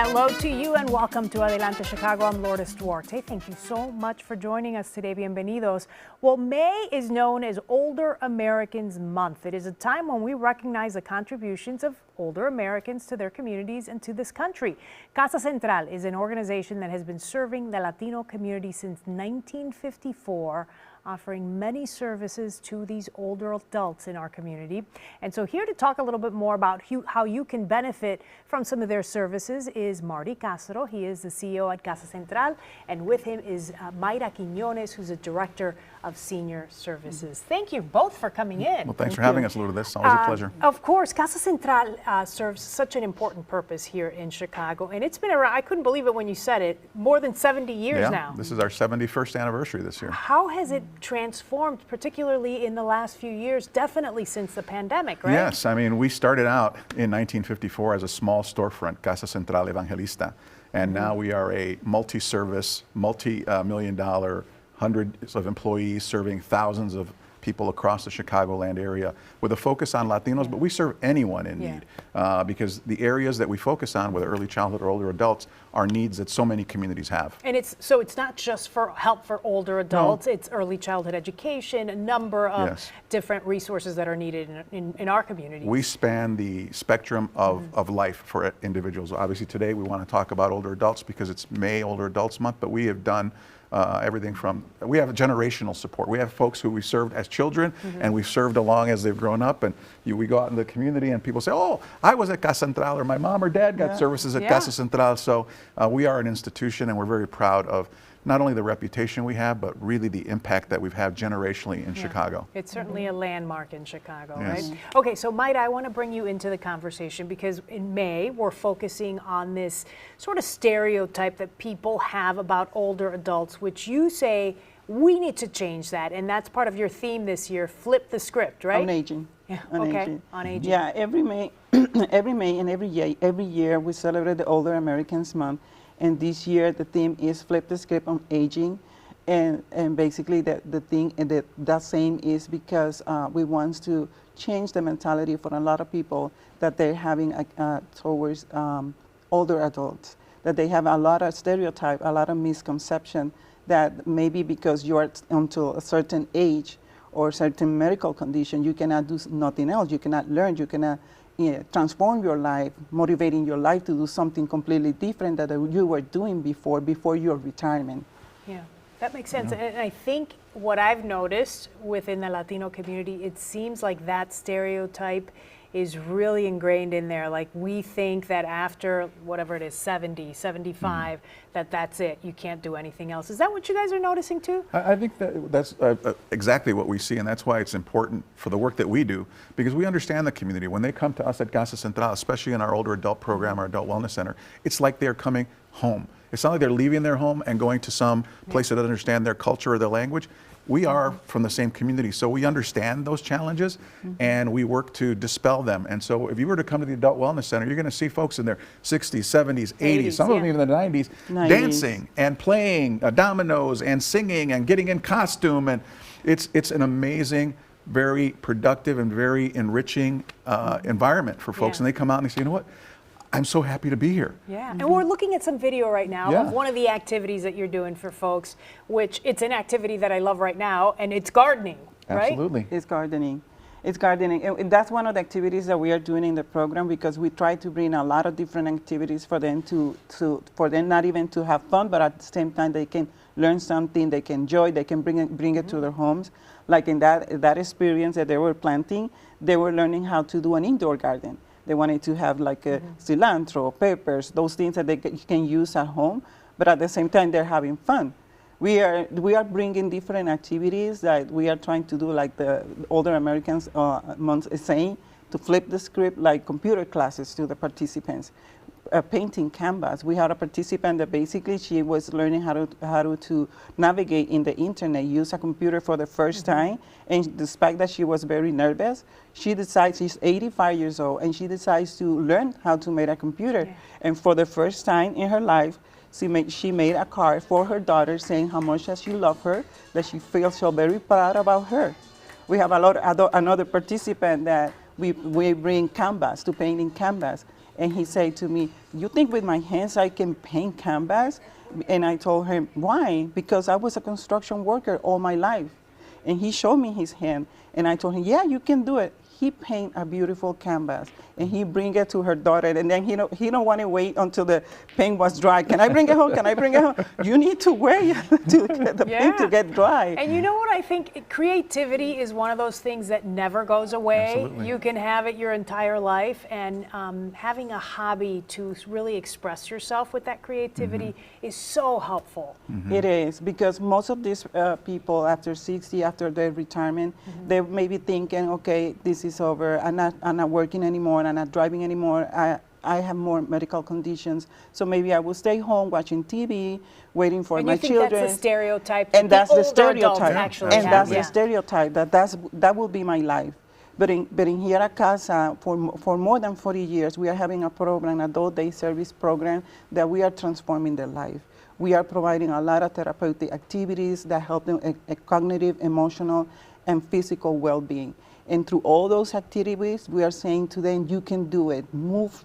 Hello to you and welcome to Adelante Chicago. I'm Lourdes Duarte. Thank you so much for joining us today. Bienvenidos. Well, May is known as Older Americans Month. It is a time when we recognize the contributions of older Americans to their communities and to this country. Casa Central is an organization that has been serving the Latino community since 1954. Offering many services to these older adults in our community. And so here to talk a little bit more about how you can benefit from some of their services is Marty Castro. He is the CEO at Casa Central, and with him is Mayra Quiñones, who's a director of senior services. Thank you both for coming in. Well, thanks for having us, Lourdes. It's always a pleasure. Of course, Casa Central serves such an important purpose here in Chicago, and it's been around, I couldn't believe it when you said it, more than 70 years now. This is our 71st anniversary this year. How has it transformed, particularly in the last few years, definitely since the pandemic, right? Yes, I mean, we started out in 1954 as a small storefront, Casa Central Evangelista, and now we are a multi-service, multi-million dollar, hundreds of employees serving thousands of people across the Chicagoland area with a focus on Latinos, but we serve anyone in need because the areas that we focus on, whether early childhood or older adults, are needs that so many communities have. And it's not just for help for older adults, it's early childhood education, a number of different resources that are needed in our community. We span the spectrum of life for individuals. Obviously today we want to talk about older adults because it's May Older Adults Month, but we have done everything from, we have generational support. We have folks who we served as children and we've served along as they've grown up, and we go out in the community and people say, oh, I was at Casa Central, or my mom or dad got services at Casa Central. So we are an institution and we're very proud of not only the reputation we have, but really the impact that we've had generationally in Chicago. It's certainly a landmark in Chicago, right? Okay, so Mayra, I want to bring you into the conversation because in May, we're focusing on this sort of stereotype that people have about older adults, which you say we need to change that, and that's part of your theme this year, flip the script, right? On aging. Yeah, on aging. Yeah, every May, every May and every year we celebrate the Older Americans Month. And this year the theme is flip the script on aging, and basically the thing that saying is because we want to change the mentality for a lot of people that they're having towards older adults, that they have a lot of stereotype, a lot of misconception that maybe because you are until a certain age or certain medical condition you cannot do nothing else, you cannot learn, you cannot transform your life, motivating your life to do something completely different that you were doing before your retirement. Yeah, that makes sense. And I think what I've noticed within the Latino community, it seems like that stereotype is really ingrained in there. Like we think that after whatever it is, 70, 75, that's it. You can't do anything else. Is that what you guys are noticing too? I think that's exactly what we see, and that's why it's important for the work that we do, because we understand the community. When they come to us at Casa Central, especially in our older adult program, our adult wellness center, it's like they're coming home. It's not like they're leaving their home and going to some place that doesn't understand their culture or their language. We are from the same community, so we understand those challenges and we work to dispel them. And so if you were to come to the Adult Wellness Center, you're going to see folks in their 60s, 70s, 80s, some of them even in the 90s, dancing and playing dominoes and singing and getting in costume. And it's an amazing, very productive and very enriching environment for folks. And they come out and they say, you know what? I'm so happy to be here. Yeah, and we're looking at some video right now of one of the activities that you're doing for folks, which it's an activity that I love right now, and it's gardening, right? Absolutely. It's gardening. It's gardening. And that's one of the activities that we are doing in the program, because we try to bring a lot of different activities for them for them not even to have fun, but at the same time they can learn something, they can enjoy, they can bring it to their homes. Like in that experience that they were planting, they were learning how to do an indoor garden. They wanted to have like cilantro, peppers, those things that they can use at home, but at the same time they're having fun. We are bringing different activities that we are trying to do, like the Older Americans Month is saying, to flip the script, like computer classes to the participants. Painting canvas. We had a participant that basically she was learning how to navigate in the internet, use a computer for the first time, and despite that she was very nervous, she decides, she's 85 years old, and she decides to learn how to make a computer. And for the first time in her life, she made a card for her daughter saying how much she loved her, that she feels so very proud about her. We have another participant that we bring canvas to paint in canvas. And he said to me, "You think with my hands I can paint canvas?" And I told him, "Why?" Because I was a construction worker all my life. And he showed me his hand, and I told him, "Yeah, you can do it." He paint a beautiful canvas, and he bring it to her daughter, and then he don't want to wait until the paint was dry. Can I bring it home? Can I bring it home? You need to wait to get the paint to get dry. And you know what I think? Creativity is one of those things that never goes away. Absolutely. You can have it your entire life, and having a hobby to really express yourself with that creativity is so helpful. It is, because most of these people after 60, after their retirement, they may be thinking, okay, this is over. I'm not working anymore. I'm not driving anymore. I have more medical conditions. So maybe I will stay home watching TV, waiting for my children. And you think that's the stereotype? And that's the older adults stereotype. actually And have. that's Yeah. the stereotype, that will be my life. But in here at Casa, for more than 40 years, we are having a program, adult day service program, that we are transforming their life. We are providing a lot of therapeutic activities that help them a cognitive, emotional, and physical well-being. And through all those activities, we are saying to them, you can do it. Move,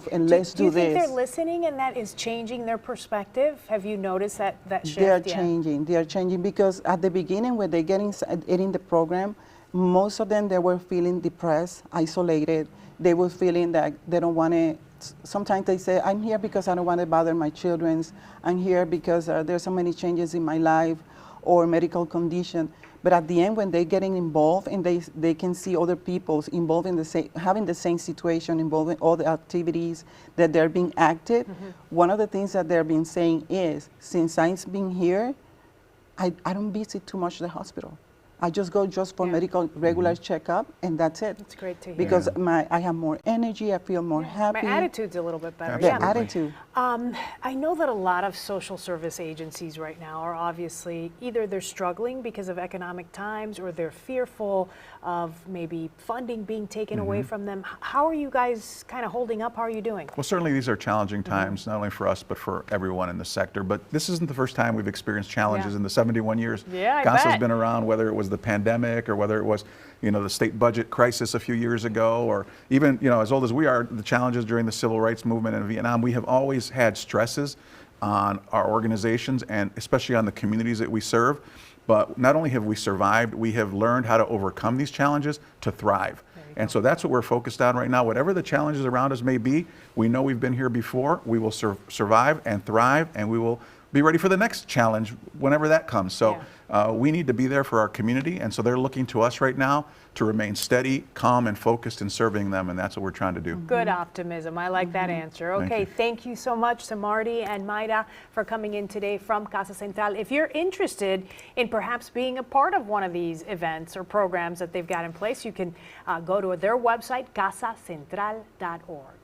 and let's do this. Do you think they're listening and that is changing their perspective? Have you noticed that shift? They are changing. They are changing because at the beginning, when they get in the program, most of them, they were feeling depressed, isolated. They were feeling that they don't want to. Sometimes they say, I'm here because I don't want to bother my children. I'm here because there's so many changes in my life or medical condition. But at the end, when they're getting involved and they can see other people involved in having the same situation, involved in all the activities that they're being active, one of the things that they're been saying is, since I've been here, I don't visit too much the hospital. I just go for medical regular checkup, and that's it. That's great to hear. Because I have more energy, I feel more happy. My attitude's a little bit better. The Absolutely. attitude. I know that a lot of social service agencies right now are obviously either they're struggling because of economic times or they're fearful of maybe funding being taken away from them. How are you guys kind of holding up? How are you doing? Well, certainly these are challenging times, not only for us, but for everyone in the sector. But this isn't the first time we've experienced challenges in the 71 years CASA's bet. been around, whether it was the pandemic or whether it was, the state budget crisis a few years ago, or even, as old as we are, the challenges during the civil rights movement in Vietnam. We have always had stresses on our organizations and especially on the communities that we serve. But not only have we survived, we have learned how to overcome these challenges to thrive. And so that's what we're focused on right now. Whatever the challenges around us may be, we know we've been here before. We will survive and thrive, and we will be ready for the next challenge whenever that comes. So we need to be there for our community, and so they're looking to us right now to remain steady, calm, and focused in serving them, and that's what we're trying to do. Good optimism. I like that answer. Okay, thank you so much to Marty and Mayra for coming in today from Casa Central. If you're interested in perhaps being a part of one of these events or programs that they've got in place, you can go to their website, casacentral.org.